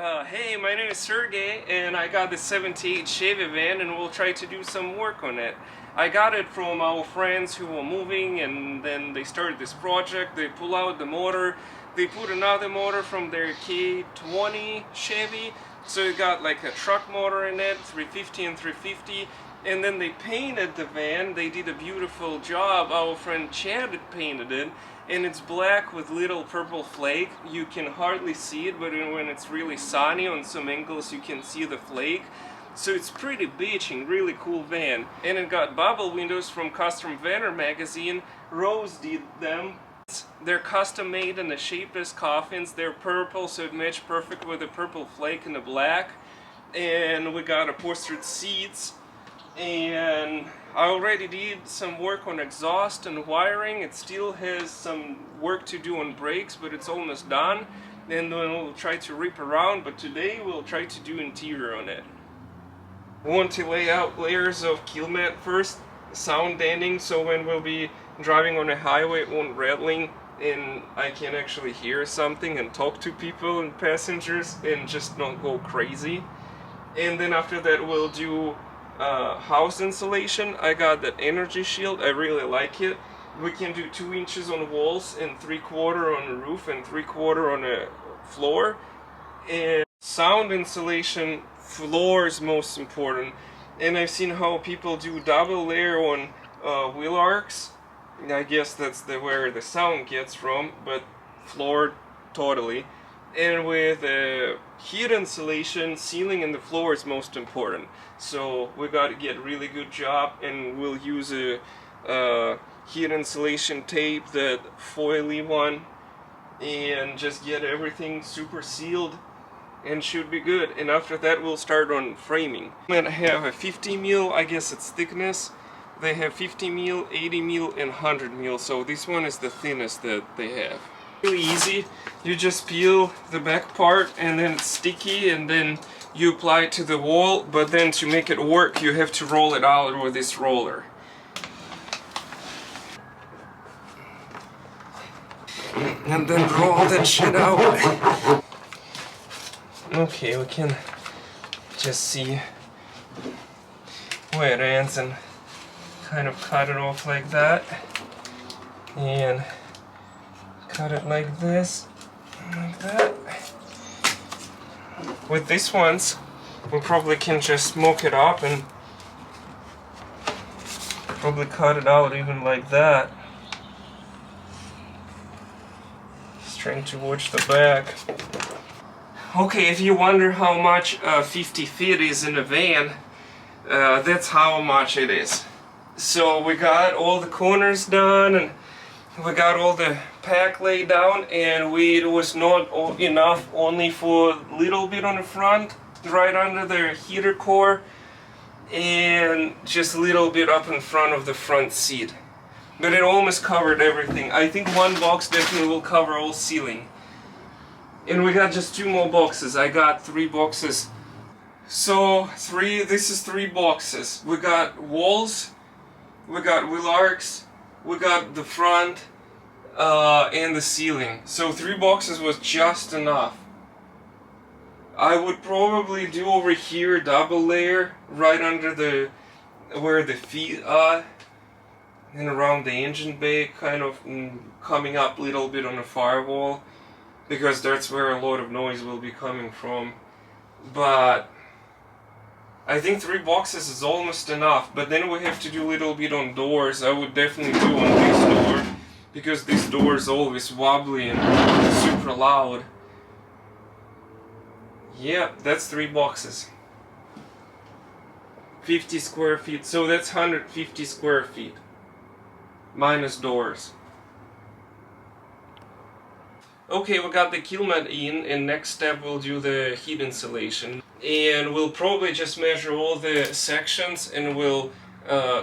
Hey, my name is Sergey, and I got this 78 Chevy van, and we'll try to do some work on it. I got it from our friends who were moving, and then they started this project. They pull out the motor, they put another motor from their K20 Chevy, so it got like a truck motor in it, 350 and 350, and then they painted the van. They did a beautiful job. Our friend Chad painted it, and it's black with little purple flake. You can hardly see it, but when it's really sunny on some angles you can see the flake. So it's pretty bitchin', really cool van. And it got bubble windows from Custom Vanner magazine. Rose did them. They're custom made in the shapeless coffins. They're purple, so it matched perfect with the purple flake and the black. And we got upholstered seats. And I already did some work on exhaust and wiring. It still has some work to do on brakes, but it's almost done. And then we'll try to rip around, but today we'll try to do interior on it. We want to lay out layers of kill mat first, sound deadening, so when we'll be driving on a highway it won't rattling and I can actually hear something and talk to people and passengers and just not go crazy. And then after that we'll do house insulation. I got that energy shield, I really like it. We can do 2 inches on walls and 3/4 on the roof and 3/4 on the floor. And sound insulation, floor is most important. And I've seen how people do double layer on wheel arcs. I guess that's where the sound gets from, but floor totally. And with heat insulation, ceiling and the floor is most important. So we got to get really good job, and we'll use a heat insulation tape, that foily one, and just get everything super sealed and should be good. And after that we'll start on framing. And I have a 50 mil, I guess it's thickness. They have 50 mil, 80 mil and 100 mil, so this one is the thinnest that they have. Really easy. You just peel the back part and then it's sticky, and then you apply it to the wall, but then to make it work you have to roll it out with this roller. And then roll that shit out. Okay, we can just see where it ends and kind of cut it off like that. And cut it like this, like that. With these ones, we probably can just smoke it up and probably cut it out even like that. Just trying to watch the back. Okay, if you wonder how much 50 feet is in a van, that's how much it is. So we got all the corners done, and we got all the pack laid down, and it was not enough only for a little bit on the front, right under the heater core, and just a little bit up in front of the front seat. But it almost covered everything. I think one box definitely will cover all ceiling. And we got just 2 more boxes. I got 3 boxes. So this is 3 boxes. We got walls, we got wheel arcs, we got the front, and the ceiling. So 3 boxes was just enough. I would probably do over here double layer right under where the feet are, and around the engine bay, kind of coming up a little bit on the firewall, because that's where a lot of noise will be coming from. But I think 3 boxes is almost enough, but then we have to do a little bit on doors. I would definitely do on this door, because this door is always wobbly and super loud. Yeah, that's 3 boxes. 50 square feet, so that's 150 square feet. Minus doors. Okay, we got the kill mat in, and next step we'll do the heat insulation. And we'll probably just measure all the sections, and we'll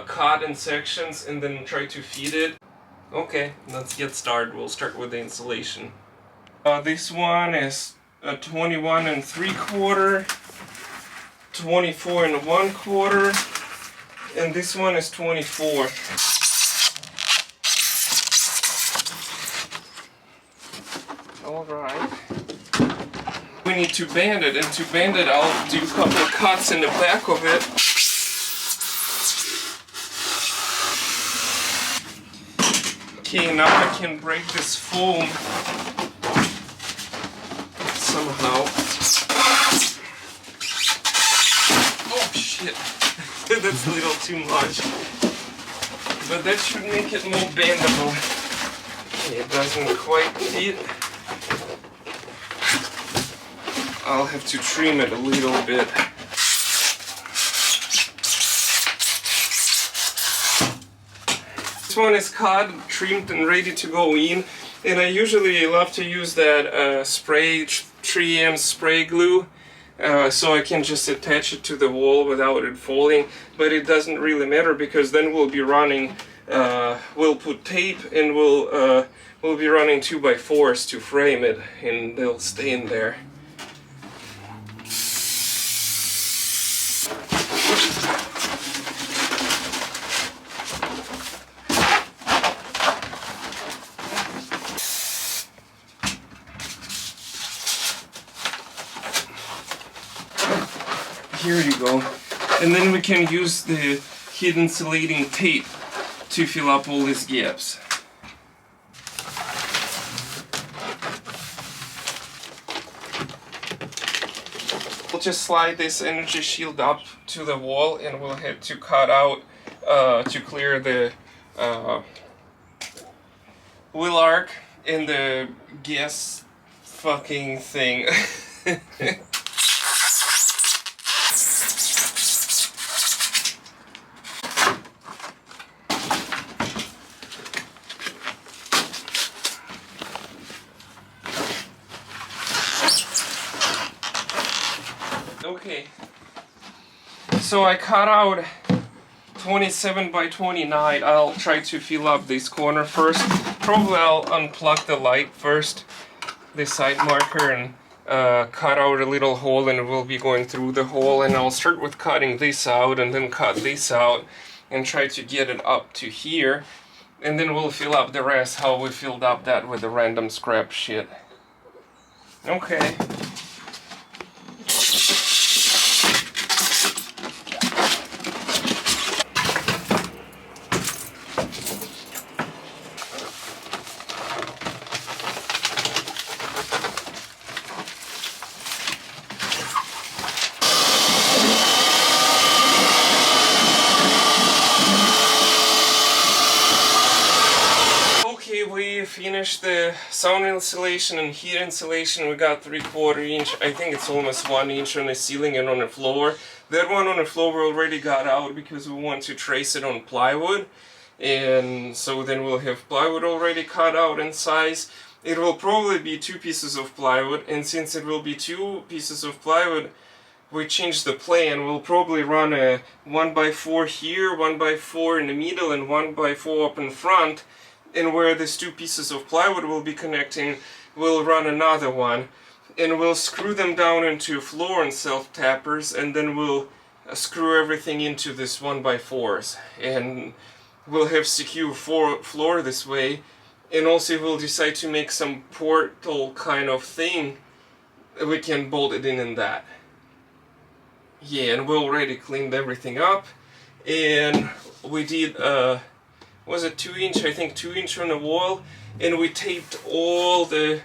cut in sections and then try to feed it. Okay, let's get started. We'll start with the insulation. This one is 21 3/4, 24 1/4, and this one is 24. Alright. We we need to band it, and to band it I'll do a couple of cuts in the back of it. Okay, now I can break this foam somehow. Oh shit, that's a little too much. But that should make it more bendable. Okay, it doesn't quite fit. I'll have to trim it a little bit. This one is cut, trimmed and ready to go in, and I usually love to use that spray 3M spray glue so I can just attach it to the wall without it falling, but it doesn't really matter because then we'll be running, we'll put tape and we'll be running 2x4s to frame it, and they'll stay in there. Here you go. And then we can use the heat insulating tape to fill up all these gaps. We'll just slide this energy shield up to the wall, and we'll have to cut out to clear the wheel arc and the gas fucking thing. Okay, so I cut out 27 by 29. I'll try to fill up this corner first. Probably I'll unplug the light first, the side marker, and cut out a little hole, and we'll be going through the hole. And I'll start with cutting this out and then cut this out and try to get it up to here. And then we'll fill up the rest how we filled up that with the random scrap shit. Okay. We finished the sound insulation and heat insulation. We got 3/4 inch. I think it's almost 1 inch on the ceiling and on the floor. That one on the floor we already got out because we want to trace it on plywood, and so then we'll have plywood already cut out in size. It will probably be 2 pieces of plywood, and since it will be 2 pieces of plywood, we changed the plan. We'll probably run a 1x4 here, 1x4 in the middle, and 1x4 up in front. And where these 2 pieces of plywood will be connecting, we'll run another one. And we'll screw them down into floor and self-tappers, and then we'll screw everything into this 1x4s. And we'll have secure floor this way. And also we'll decide to make some portal kind of thing. We can bolt it in that. Yeah, and we already cleaned everything up. And we did was it 2 inch? I think 2 inch on the wall, and we taped all the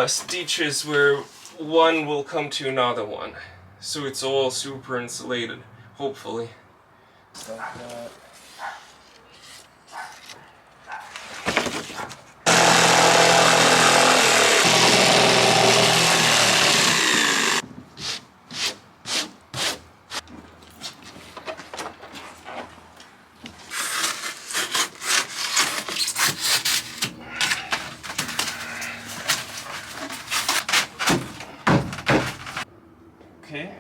stitches where one will come to another one, so it's all super insulated, hopefully. Like that. Okay.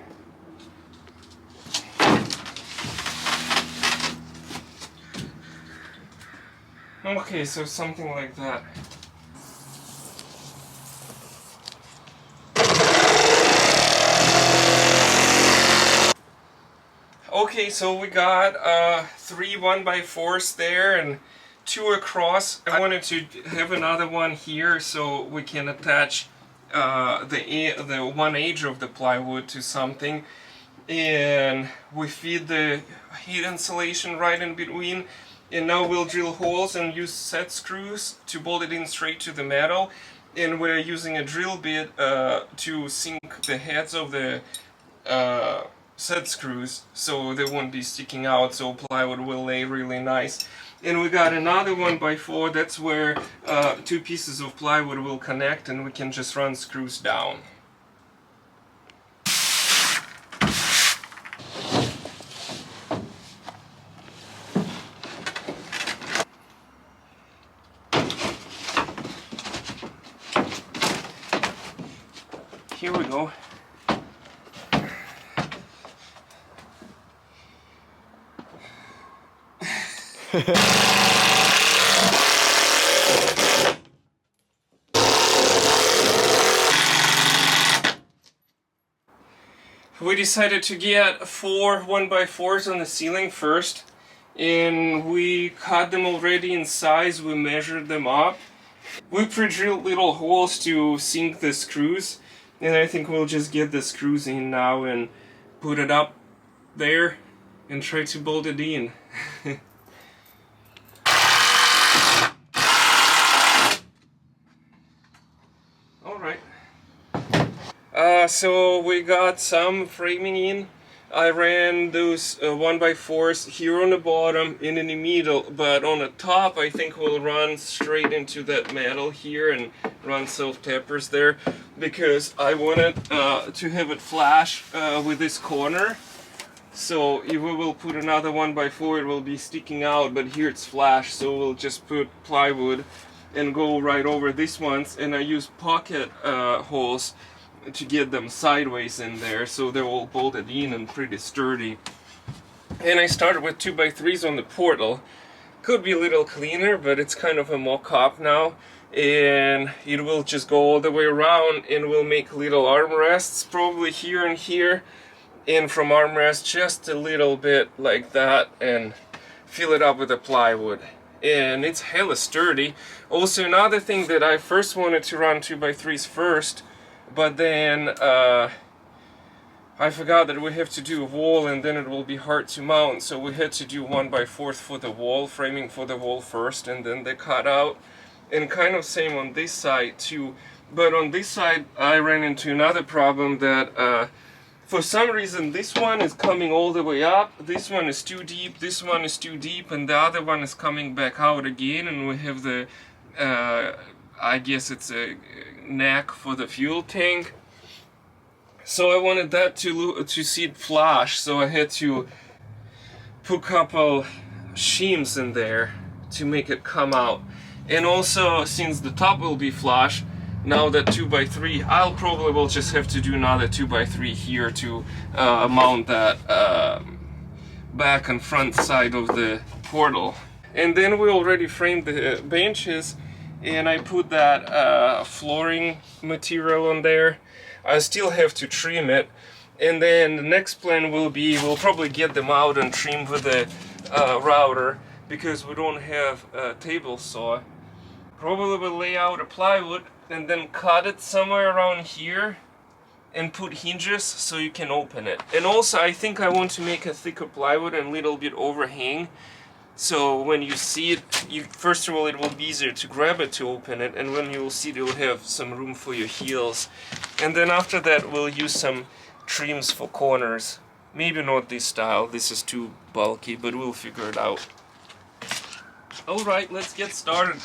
Okay, so something like that. Okay, so we got 3 1x4s there and 2 across. I wanted to have another one here so we can attach the one edge of the plywood to something, and we feed the heat insulation right in between. And now we'll drill holes and use set screws to bolt it in straight to the metal. And we're using a drill bit to sink the heads of the set screws so they won't be sticking out, so plywood will lay really nice. And we got another 1x4, that's where two pieces of plywood will connect and we can just run screws down. Here we go. We decided to get 4 1x4s on the ceiling first, and we cut them already in size. We measured them up. We pre-drilled little holes to sink the screws, and I think we'll just get the screws in now and put it up there and try to bolt it in. Alright. So we got some framing in. I ran those 1x4s here on the bottom and in the middle, but on the top I think we'll run straight into that metal here and run self-tappers there, because I wanted to have it flash with this corner. So if we will put another 1x4 it will be sticking out, but here it's flash, so we'll just put plywood and go right over these ones, and I use pocket holes to get them sideways in there so they're all bolted in and pretty sturdy. And I started with 2x3s on the portal. Could be a little cleaner, but it's kind of a mock-up now, and it will just go all the way around, and we'll make little armrests probably here and here, and from armrest just a little bit like that, and fill it up with the plywood. And it's hella sturdy. Also, another thing that I first wanted to run 2x3s first, but then I forgot that we have to do a wall and then it will be hard to mount, so we had to do 1x4 for the wall, framing for the wall first, and then they cut out. And kind of same on this side too, but on this side I ran into another problem that for some reason this one is coming all the way up, this one is too deep, this one is too deep, and the other one is coming back out again, and we have the I guess it's a neck for the fuel tank. So I wanted that to see it flash, so I had to put a couple shims in there to make it come out. And also, since the top will be flush, now that 2x3, I'll probably will just have to do another 2x3 here to mount that back and front side of the portal. And then we already framed the benches, and I put that flooring material on there. I still have to trim it, and then the next plan will be we'll probably get them out and trim with the router, because we don't have a table saw. Probably will lay out a plywood and then cut it somewhere around here and put hinges so you can open it. And also I think I want to make a thicker plywood and a little bit overhang, so when you see it, first of all it will be easier to grab it to open it, and when you will see it, you'll have some room for your heels. And then after that we'll use some trims for corners. Maybe not this style, this is too bulky, but we'll figure it out. Alright, let's get started.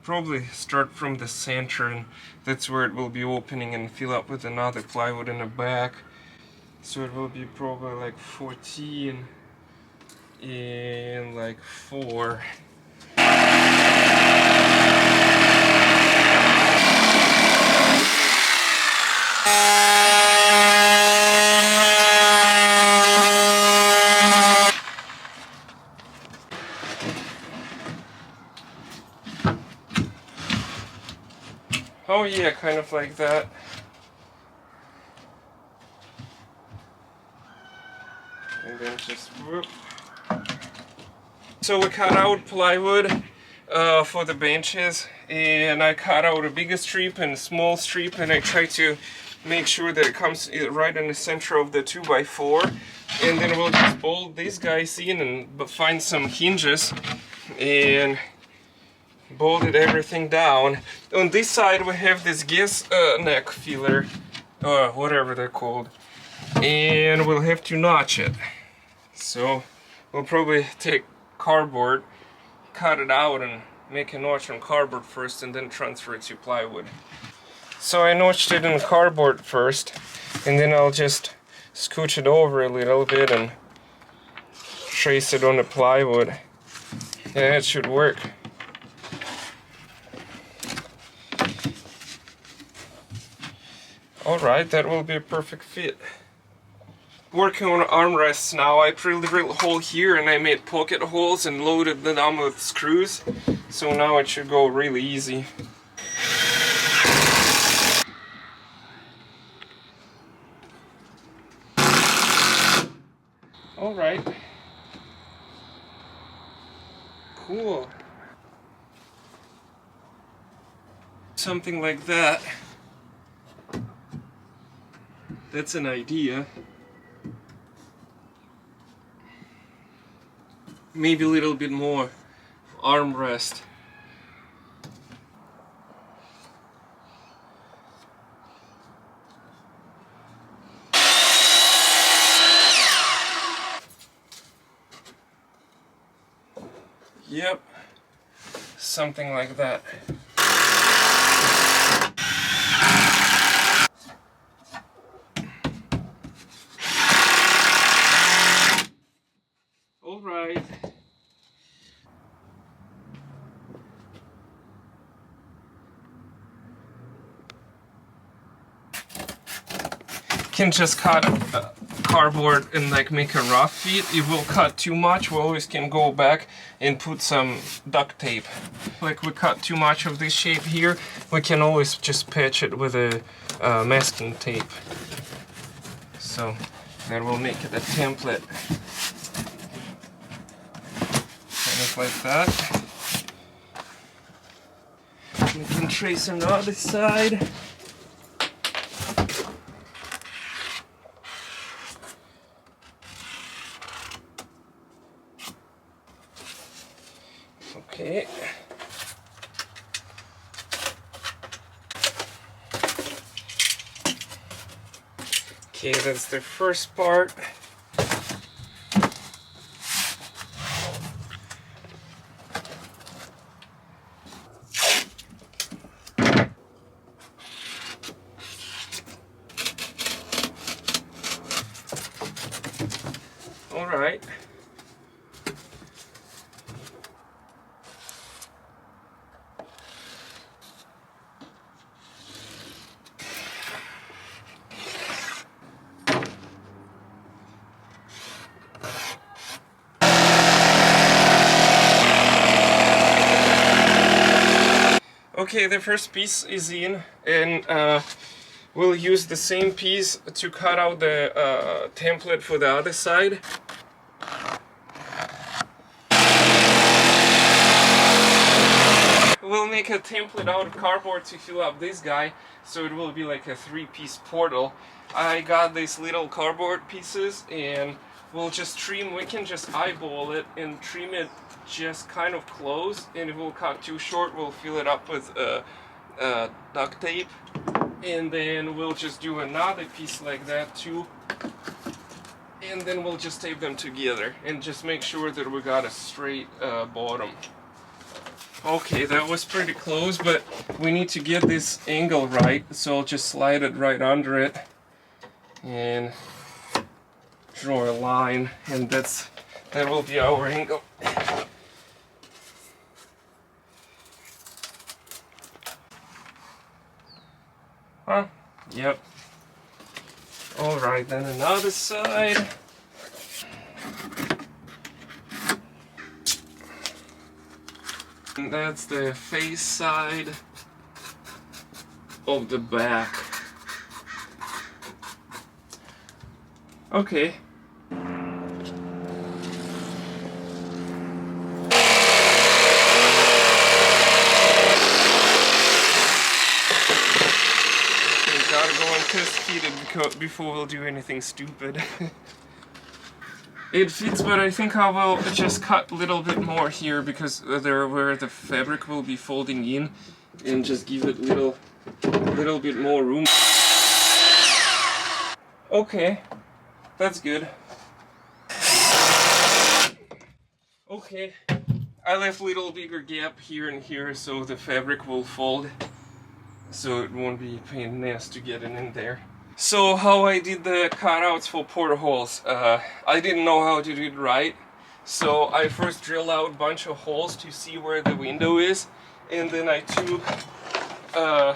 Probably start from the center, and that's where it will be opening, and fill up with another plywood in the back. So it will be probably like 14 and like 4. yeah, kind of like that. And then just whoop. So we cut out plywood for the benches, and I cut out a bigger strip and a small strip, and I try to make sure that it comes right in the center of the 2x4. And then we'll just bolt these guys in and find some hinges and bolted everything down. On this side we have this gas neck filler, or whatever they're called, and we'll have to notch it. So we'll probably take cardboard, cut it out and make a notch on cardboard first, and then transfer it to plywood. So I notched it in cardboard first, and then I'll just scooch it over a little bit and trace it on the plywood. Yeah, it should work. Alright, that will be a perfect fit. Working on armrests now, I drilled a hole here and I made pocket holes and loaded them with screws. So now it should go really easy. Alright. Cool. Something like that. That's an idea. Maybe a little bit more armrest. Yep, something like that. All right. Can just cut cardboard and like make a rough fit. If we'll cut too much, we always can go back and put some duct tape. Like we cut too much of this shape here, we can always just patch it with a masking tape. So that will make it a template. Kind of like that. We can trace on the other side. Okay. Okay, that's the first part. All right. Okay, the first piece is in, and we'll use the same piece to cut out the template for the other side. We'll make a template out of cardboard to fill up this guy, so it will be like a 3-piece portal. I got these little cardboard pieces, and we'll just trim. We can just eyeball it and trim it just kind of close, and if we'll cut too short, we'll fill it up with duct tape, and then we'll just do another piece like that too, and then we'll just tape them together and just make sure that we got a straight bottom. Okay, that was pretty close, but we need to get this angle right, so I'll just slide it right under it and draw a line, and that will be our angle. Huh? Yep. Alright, then another side. And that's the face side. of the back. Okay. Gotta go and test heat it before we'll do anything stupid. It fits, but I think I will just cut a little bit more here because there where the fabric will be folding in, and just give it little bit more room. Okay, that's good. Okay, I left a little bigger gap here and here so the fabric will fold, so it won't be a pain in the ass to get it in there. So how I did the cutouts for portholes, I didn't know how to do it right, so I first drilled out a bunch of holes to see where the window is, and then I took a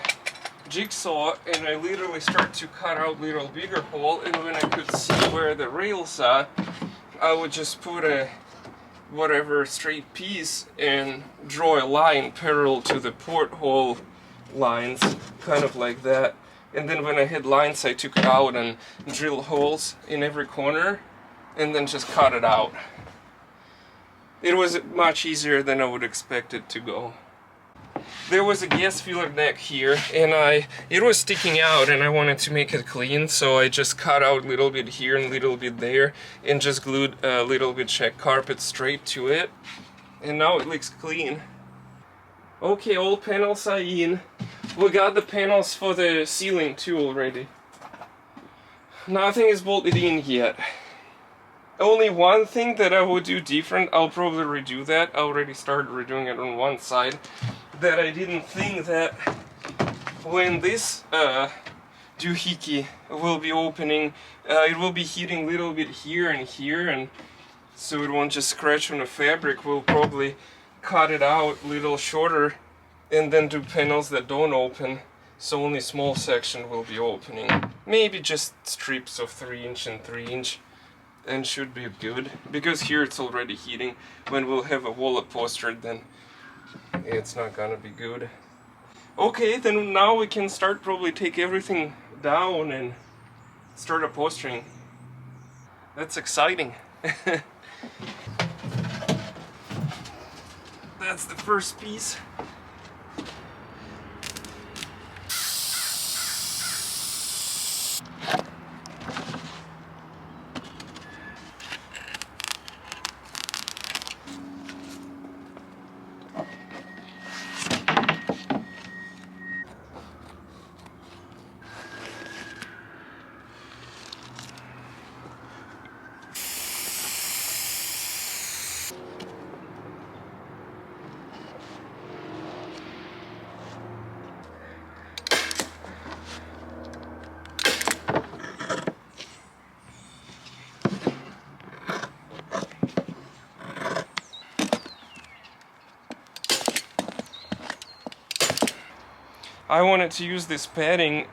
jigsaw and I literally started to cut out little bigger hole, and when I could see where the rails are, I would just put a whatever straight piece and draw a line parallel to the porthole lines, kind of like that. And then when I had lines, I took it out and drilled holes in every corner and then just cut it out. It was much easier than I would expect it to go. There was a gas filler neck here, and it was sticking out and I wanted to make it clean, so I just cut out a little bit here and a little bit there and just glued a little bit check carpet straight to it. And now it looks clean. Okay, all panels are in. We got the panels for the ceiling too already. Nothing is bolted in yet. Only one thing that I would do different, I'll probably redo that. I already started redoing it on one side. That I didn't think that when this doohickey will be opening, it will be heating a little bit here and here, and so it won't just scratch on the fabric. We'll probably cut it out a little shorter and then do panels that don't open, so only small section will be opening. Maybe just strips of 3" and 3", and should be good, because here it's already heating. When we'll have a wall upholstered, then it's not gonna be good. Okay, then now we can start probably take everything down and start upholstering. That's exciting. That's the first piece. I wanted to use this padding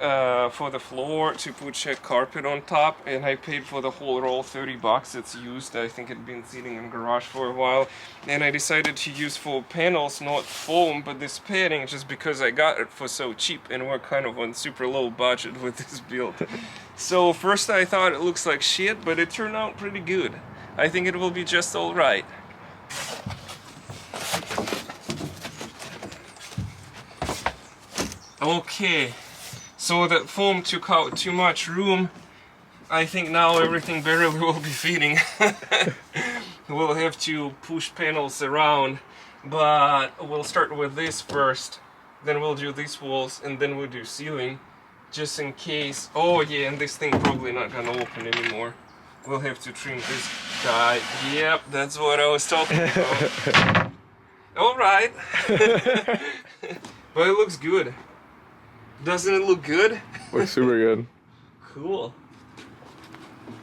for the floor to put check carpet on top, and I paid for the whole roll $30. It's used. I think it'd been sitting in the garage for a while, and I decided to use for panels, not foam, but this padding, just because I got it for so cheap and we're kind of on super low budget with this build. So first I thought it looks like shit, but it turned out pretty good. I think it will be just alright. Okay, so that foam took out too much room. I think now everything barely will be fitting. We'll have to push panels around, but we'll start with this first, then we'll do these walls, and then we'll do ceiling, just in case. Oh yeah, and this thing probably not gonna open anymore. We'll have to trim this guy. Yep, that's what I was talking about. Alright. But it looks good. Doesn't it look good? Looks super good. Cool.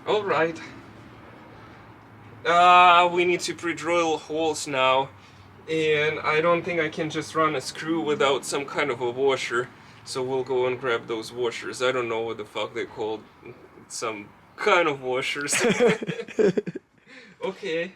Alright. We need to pre-drill holes now. And I don't think I can just run a screw without some kind of a washer. So we'll go and grab those washers. I don't know what the fuck they're called. Some kind of washers. Okay.